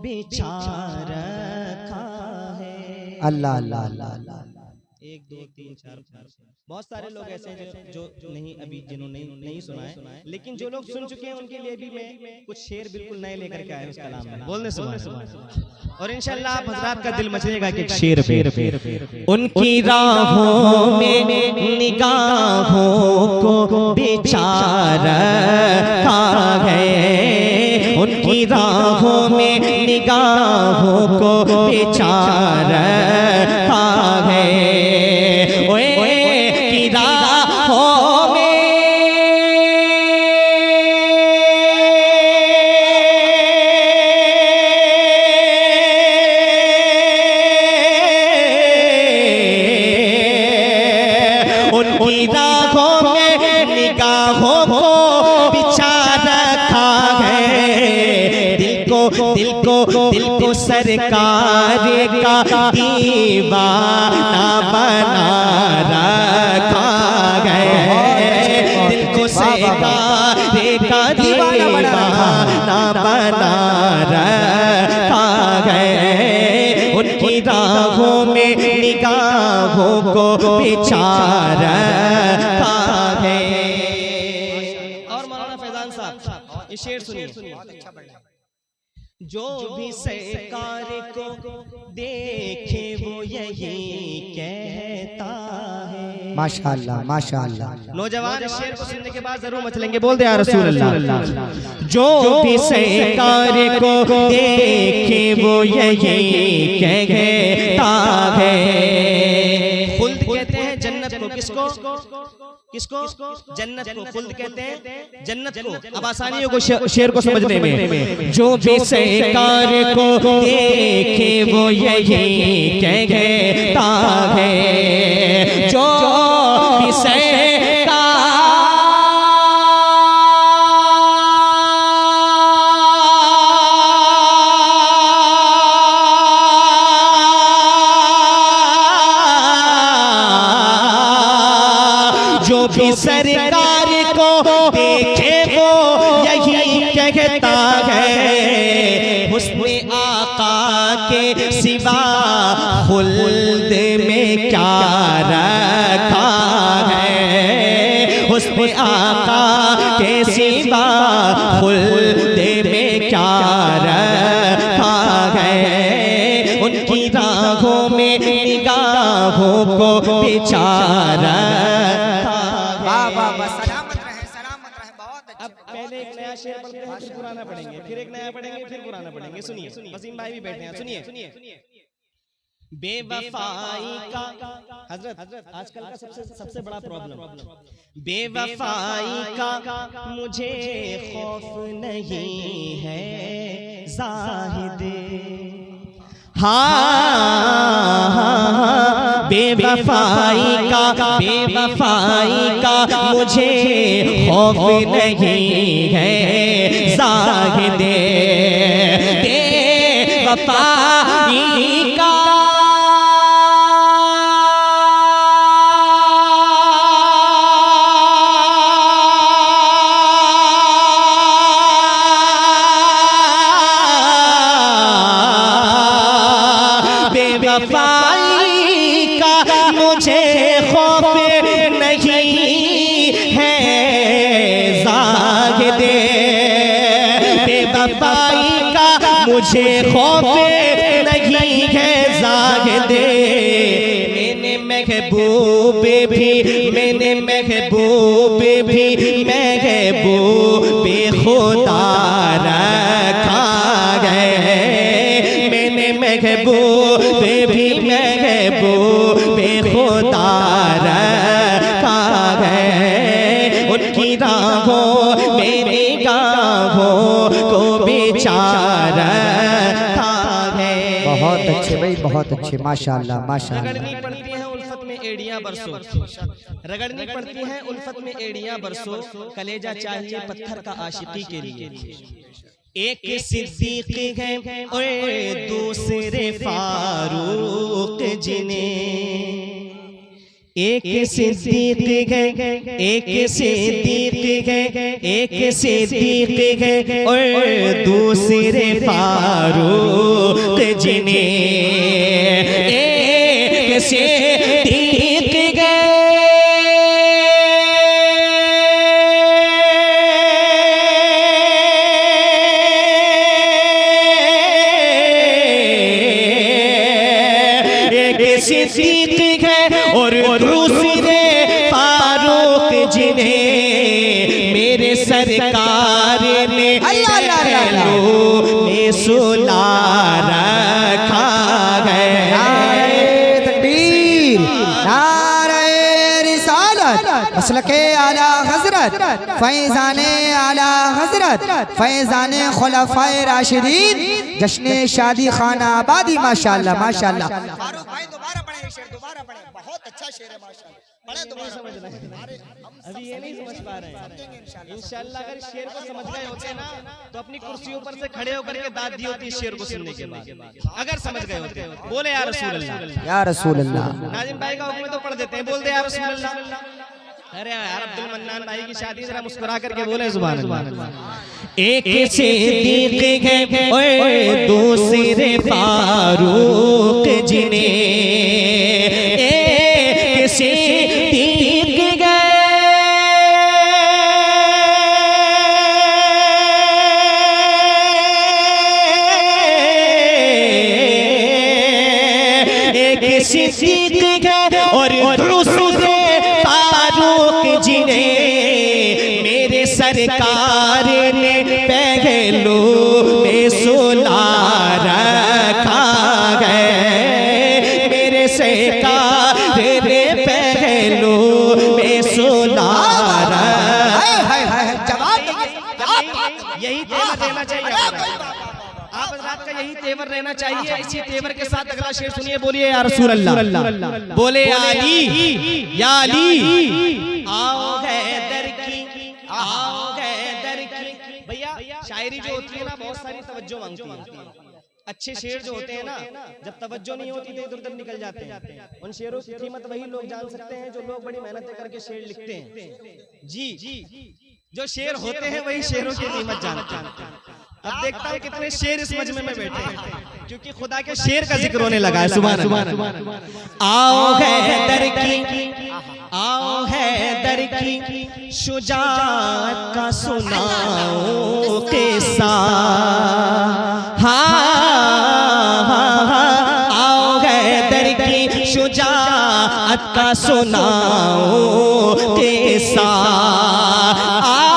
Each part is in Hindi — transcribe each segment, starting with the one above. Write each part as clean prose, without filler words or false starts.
बिछा रखा है। अल्लाह अल्लाह अल्लाह अल्लाह। 1 2 3 4 5 बहुत सारे लोग ऐसे हैं जो नहीं अभी जिन्होंने नहीं सुना है, लेकिन जो लोग सुन चुके हैं उनके लिए भी मैं कुछ शेर बिल्कुल नए लेकर के आया हूं उस कलाम में। बोलने सुभान अल्लाह। और इंशाअल्लाह आप हजरात का दिल मचलेगा कि एक शेर पे उनकी राहों में निगाहों को बिछा रखा है, उनकी राहों में निगाहों को बिछा रखा है। उनकी राहों में निगाहों को बिछा रखा है, दिल को सरकार का दीवाना बना रखा है, दिल को सरकार का दीवाना बना रखा है। उनकी राहों में निगाहों को बिछा रखा है। और मौलाना फैजान साहब ये शेर सुनिए। जो भी सरकार को देखे वो यही कहता है। माशाअल्लाह माशाअल्लाह। नौजवान इस शेर को सुनने के बाद जरूर मचलेंगे। बोल दे या रसूल अल्लाह। जो भी सरकार को देखे वो यही कहता है। खुल्द कहते हैं जन्नत को, किसको किसको? जन्नत को खुल्द कहते हैं, जन्नत को। अब आसानियों को शेर को समझने में, जो भी सरकार को देखे वो यही कहता है, जो भी जो भी सरकार को देखे वो यही कहता है, हुस्ने आका के सिवा खुल्द में क्या रखा है, हुस्ने आका के सिवा खुल्द में क्या रखा है। उनकी राहों में निगाहों को बिछा रखा। सलामत रहे बहुत अच्छे। अब पहले एक नया शेर पढ़ते हैं, फिर पुराना पढ़ेंगे, फिर एक नया पढ़ेंगे, फिर पुराना पढ़ेंगे। सुनिए, वसीम भाई भी बैठे हैं, सुनिए। बेवफाई का हजरत आजकल का सबसे बड़ा प्रॉब्लम, बेवफाई का मुझे खौफ नहीं है जाहिद। हाँ बेवफाई का मुझे खौफ नहीं है ज़ाहिदे। बेवफाई का बेवफाई का मुझे खौफ नहीं है ज़ाहिदे। बेवफाई का मुझे खौफ नहीं है ज़ाहिदे। मैंने महबूब भी खुदा रखा है। मैंने महबूब खुदा रखा है। उनकी राहों मेरी गाहों को बिछा रखा है। बहुत अच्छे भाई, बहुत अच्छे, माशाअल्लाह माशाअल्लाह। रगड़नी पड़ती है उल्फत में एड़ियां बरसो, रगड़नी पड़ती है उल्फत में एड़ियां बरसो, कलेजा चाहिए पत्थर का आशिकी के लिए। एक सिद्दीक है और दूसरे फारूक जिन्हें, एक सिद्दीक है, एक सिद्दीक है, एक सिद्दीक है और दूसरे फारूक जिन्हें एक सिद्दीक है। सिद्दीक है और दूसरे फारूक जिन्हें मेरे सरकार ने पहलू में सुला रखा है। नारे तकबीर, नारे रिसालत, मसलके आला हजरत, फैज़ाने आला हजरत, फैज़ाने खुलफाए राशिदीन, जश्ने शादी खाना आबादी। माशाअल्लाह माशाअल्लाह। फारूक भाई दोबारा पढ़े ये शेर, दोबारा पढ़े, बहुत अच्छा शेर है माशाअल्लाह। पढ़े दोबारा समझ रहे हैं। अभी ये नहीं समझ पा रहे हैं। इंशाअल्लाह अगर शेर को समझ गए होते ना तो अपनी कुर्सियों पर से खड़े होकर के दाद दी होती शेर को सुनने के बाद, अगर समझ गए होते। बोले या रसूल अल्लाह, या रसूल अल्लाह। नाजिम भाई का हुक्म तो पढ़ देते हैं, बोल दे या रसूल अल्लाह। अरे यार अब्दुल मन्नान भाई की शादी जरा मुस्कुरा करके बोले सुभान अल्लाह। एक सिद्दीक है और दूसरे फारूक जिन्हें एक सिद्दीक है। एक सिद्दीक है और दूसरे फारूक जिन्हें मेरे सरकार ने पहलू में सुला रखा है। मेरे सरकार ने पहलू में सुला रखा है। यही तेवर रहना चाहिए आप हज़रात का, यही तेवर रहना चाहिए। इसी तेवर के साथ अगला शेर सुनिए, बोलिए या रसूल अल्लाह। बोले अली या अली, आओ हैदर की, आओ हैदर की। भैया शायरी जो होती है ना बहुत सारी तवज्जो मांगती है। अच्छे शेर जो होते हैं ना, जब तवज्जो नहीं होती तो इधर उधर निकल जाते हैं। उन शेरों की कीमत वही लोग जान सकते हैं जो लोग बड़ी मेहनत करके शेर लिखते हैं। जी, जो शेर होते हैं वही शेरों की कीमत जानते हैं। अब देखता हूँ कितने शेर इस मजमे में बैठे हैं, क्योंकि खुदा के शेर का जिक्र होने लगा है। सुभान अल्लाह। आओ हैदर की, आओ हैदर की शुजाअत का सुनाओ किस्सा। हाँ, आओ हैदर की शुजाअत का सुनाओ किस्सा। आओ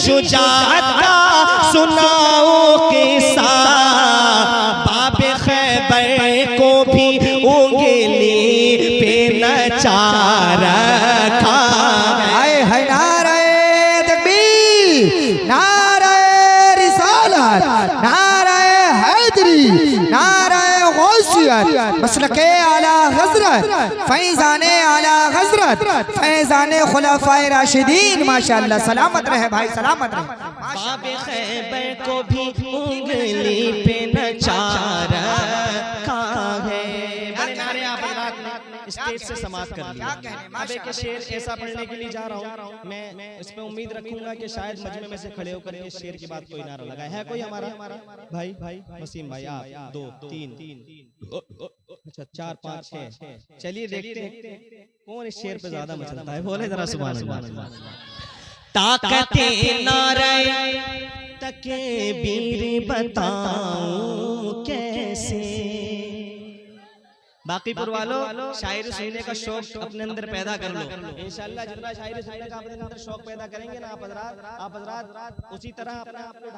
शुजाअत का सुनाओ किस्सा। बाबे खैबर को भी उंगली पे नचा रखा है। नारे तकबीर, नारे रिसालत, नारे हैदरी, नारे गौसियत, मसलके आला हजरत, फैज़ाने आला हजरत, फैज़ाने खुलफाए राशिदीन। माशाअल्लाह, सलामत रहे भाई, सलामत रहे। बाबे खैबर को भी उंगली पे नचा रखा है। बड़े नारे आप स्टेज से समाप्त कर लिया। अब एक शेर ऐसा पढ़ने के लिए जा रहा हूँ, मैं इस पे उम्मीद रखूंगा कि शायद मजमे में से खड़े होकर के शेर की बात कोई नारा लगाए। है कोई हमारा भाई? वसीम भाई, आप 2 3 अच्छा 4 5 6। चलिए देखते हैं कौन इस शेर पे ज्यादा मचलता है। बोले जरा सुभान अल्लाह। ताकते नारे तकबीर बताऊं कैसे। बाकीपुर वालों, शायरी सुनने का शौक अपने अंदर पैदा कर लो। इंशाअल्लाह जितना शायरी सुनने का अपने अंदर शौक पैदा करेंगे ना आप हज़रात उसी तरह अपने आप को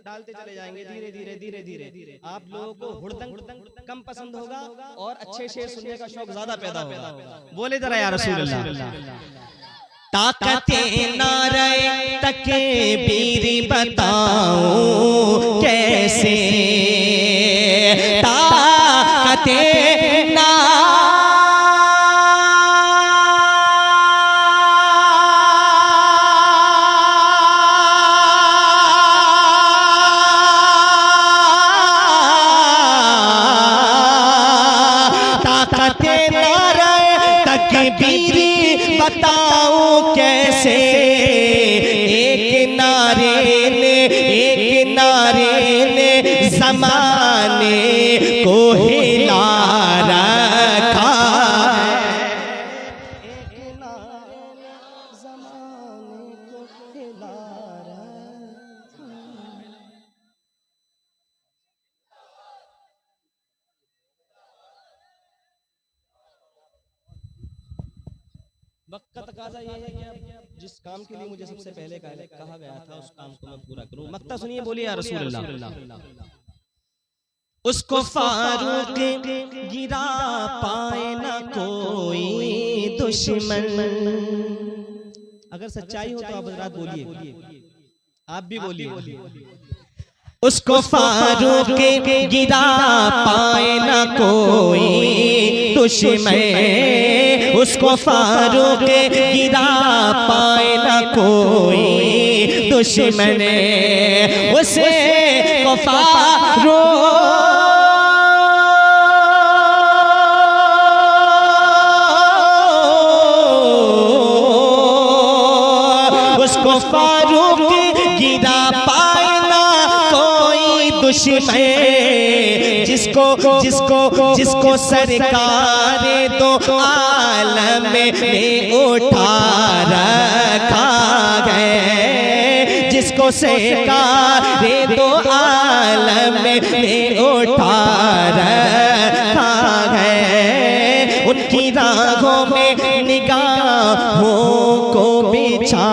डालते चले जाएंगे। धीरे धीरे आप लोगों को हुड़दंग कम पसंद होगा और अच्छे शेर सुनने का शौक ज्यादा पैदा होगा। बोले जरा या रसूल अल्लाह। ताकते नारे तकबीर बताऊं कैसे। ताकते नारे बताऊं कैसे, एक नारे ने ज़माने को हिला रखा। वक्त का तकाज़ा ये है कि अब जिस काम के लिए मुझे सबसे पहले कहा गया था उस काम को मैं पूरा करूं। मक्ता सुनिए, बोलिए या रसूल अल्लाह। उसको फारूक गिरा पाए न कोई दुश्मन। अगर सच्चाई हो तो आप हज़रात बोलिए, आप भी बोलिए। उसको फारूक गिरा पाए न कोई दुश्मन। उसको फारूक गिरा पाए न कोई दुश्मन। उसे को फारूक उसको फारूक गिरा पाए ना कोई दुश्मन। जिसको सरकार दो आलम में उठा रखा है। जिसको सरकार दो आलम में उठा रखा है। उनकी राहों में निगाहों को बिछा